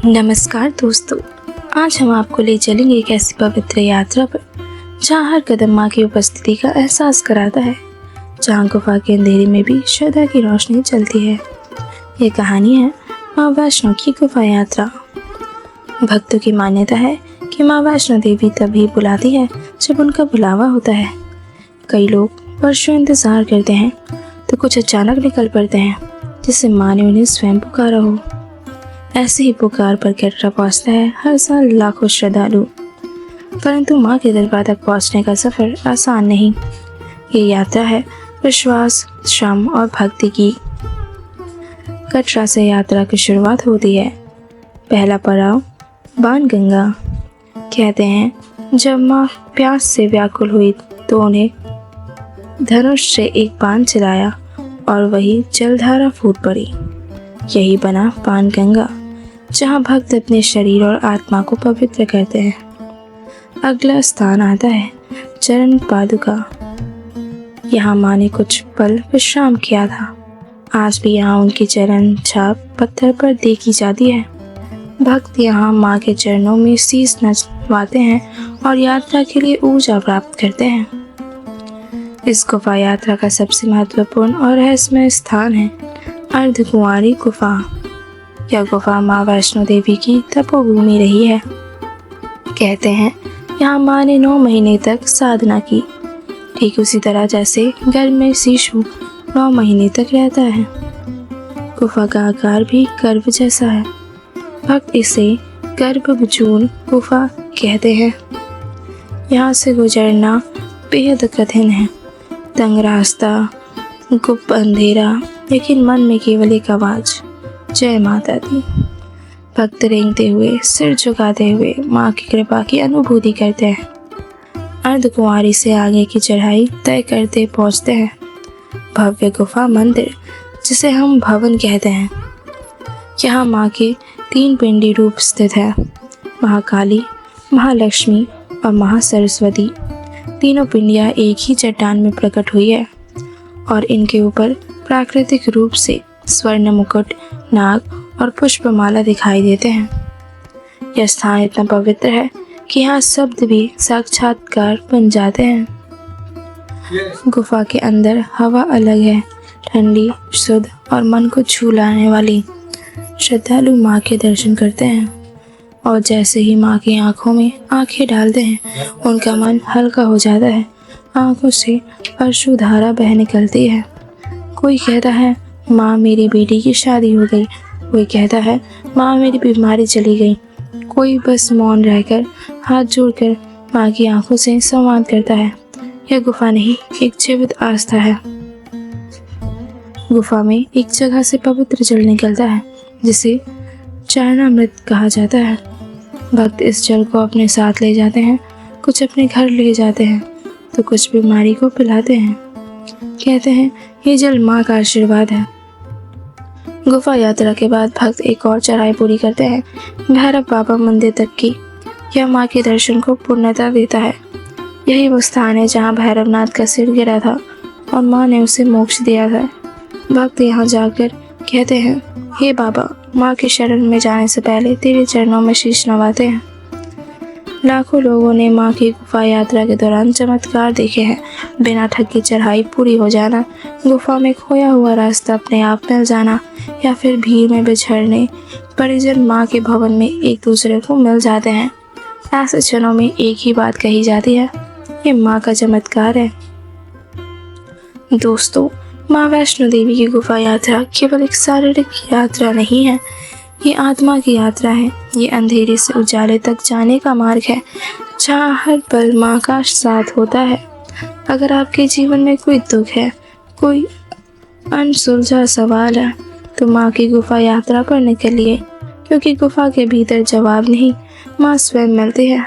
नमस्कार दोस्तों, आज हम आपको ले चलेंगे एक ऐसी पवित्र यात्रा पर जहाँ हर कदम माँ की उपस्थिति का एहसास कराता है, जहाँ गुफा के अंधेरे में भी श्रद्धा की रोशनी चलती है। ये कहानी है माँ वैष्णो की गुफा यात्रा। भक्तों की मान्यता है कि माँ वैष्णो देवी तभी बुलाती है जब उनका बुलावा होता है। कई लोग वर्षों इंतजार करते हैं तो कुछ अचानक निकल पड़ते हैं, जिससे माँ ने उन्हें स्वयं पुकारा हो। ऐसे ही पुकार पर कटरा पहुँचता है हर साल लाखों श्रद्धालु, परंतु माँ के दरबार तक पहुँचने का सफ़र आसान नहीं। ये यात्रा है विश्वास, श्रम और भक्ति की। कटरा से यात्रा की शुरुआत होती है। पहला पड़ाव बाणगंगा। कहते हैं जब माँ प्यास से व्याकुल हुई तो उन्हें धनुष से एक बाण चलाया और वही जलधारा फूट पड़ी। यही बना बाणगंगा, जहाँ भक्त अपने शरीर और आत्मा को पवित्र करते हैं। अगला स्थान आता है चरण पादुका। यहाँ माँ ने कुछ पल विश्राम किया था। आज भी यहाँ उनकी चरण छाप पत्थर पर देखी जाती है। भक्त यहाँ माँ के चरणों में शीश नचवाते हैं और यात्रा के लिए ऊर्जा प्राप्त करते हैं। इस गुफा यात्रा का सबसे महत्वपूर्ण और रहस्यमय स्थान है अर्धकुंवारी गुफा। यह गुफा माँ वैष्णो देवी की तपोभूमि रही है। कहते हैं यहाँ माँ ने 9 महीने तक साधना की, ठीक उसी तरह जैसे गर्भ में शिशु 9 महीने तक रहता है। गुफा का आकार भी गर्भ जैसा है। भक्त इसे गर्भजून गुफा कहते हैं। यहाँ से गुजरना बेहद कठिन है। तंग रास्ता, गुप्त अंधेरा, लेकिन मन में केवल एक आवाज़, जय माता दी। भक्त रेंगते हुए, सिर झुकाते हुए माँ की कृपा की अनुभूति करते हैं। अर्धकुंवारी से आगे की चढ़ाई तय करते पहुँचते हैं भव्य गुफा मंदिर, जिसे हम भवन कहते हैं। यहाँ माँ के 3 पिंडी रूप स्थित है, महाकाली, महालक्ष्मी और महासरस्वती। तीनों पिंडियाँ एक ही चट्टान में प्रकट हुई है और इनके ऊपर प्राकृतिक रूप से स्वर्ण मुकुट, नाग और पुष्पमाला दिखाई देते हैं। यह स्थान इतना पवित्र है कि यहाँ शब्द भी साक्षात्कार बन जाते हैं। गुफा के अंदर हवा अलग है, ठंडी, शुद्ध और मन को छू लाने वाली। श्रद्धालु माँ के दर्शन करते हैं और जैसे ही माँ की आंखों में आंखें डालते हैं, उनका मन हल्का हो जाता है। आंखों से अश्रुधारा बह निकलती है। कोई कहता है माँ मेरी बेटी की शादी हो गई, कोई कहता है माँ मेरी बीमारी चली गई, कोई बस मौन रहकर हाथ जोड़कर माँ की आंखों से संवाद करता है। यह गुफा नहीं, एक जीवित आस्था है। गुफा में एक जगह से पवित्र जल निकलता है, जिसे चरणामृत कहा जाता है। भक्त इस जल को अपने साथ ले जाते हैं, कुछ अपने घर ले जाते हैं तो कुछ बीमारी को पिलाते हैं। कहते हैं ये जल माँ का आशीर्वाद है। गुफा यात्रा के बाद भक्त एक और चढ़ाई पूरी करते हैं भैरव बाबा मंदिर तक की। यह माँ के दर्शन को पूर्णता देता है। यही वो स्थान है जहाँ भैरवनाथ का सिर गिरा था और माँ ने उसे मोक्ष दिया था। भक्त यहाँ जाकर कहते हैं हे बाबा, माँ के शरण में जाने से पहले तेरे चरणों में शीश नवाते हैं। लाखों लोगों ने माँ की गुफा यात्रा के दौरान चमत्कार देखे हैं। बिना थकी चढ़ाई पूरी हो जाना, गुफा में खोया हुआ रास्ता अपने आप मिल जाना, या फिर भीड़ में बिछड़ने परिजन माँ के भवन में एक दूसरे को मिल जाते हैं। ऐसे क्षणों में एक ही बात कही जाती है, ये माँ का चमत्कार है। दोस्तों, माँ वैष्णो देवी की गुफा यात्रा केवल एक शारीरिक यात्रा नहीं है, ये आत्मा की यात्रा है। ये अंधेरे से उजाले तक जाने का मार्ग है, जहाँ हर पल माँ का साथ होता है। अगर आपके जीवन में कोई दुख है, कोई अनसुलझा सवाल है, तो माँ की गुफा यात्रा पर निकलिए, क्योंकि गुफा के भीतर जवाब नहीं, माँ स्वयं मिलती है।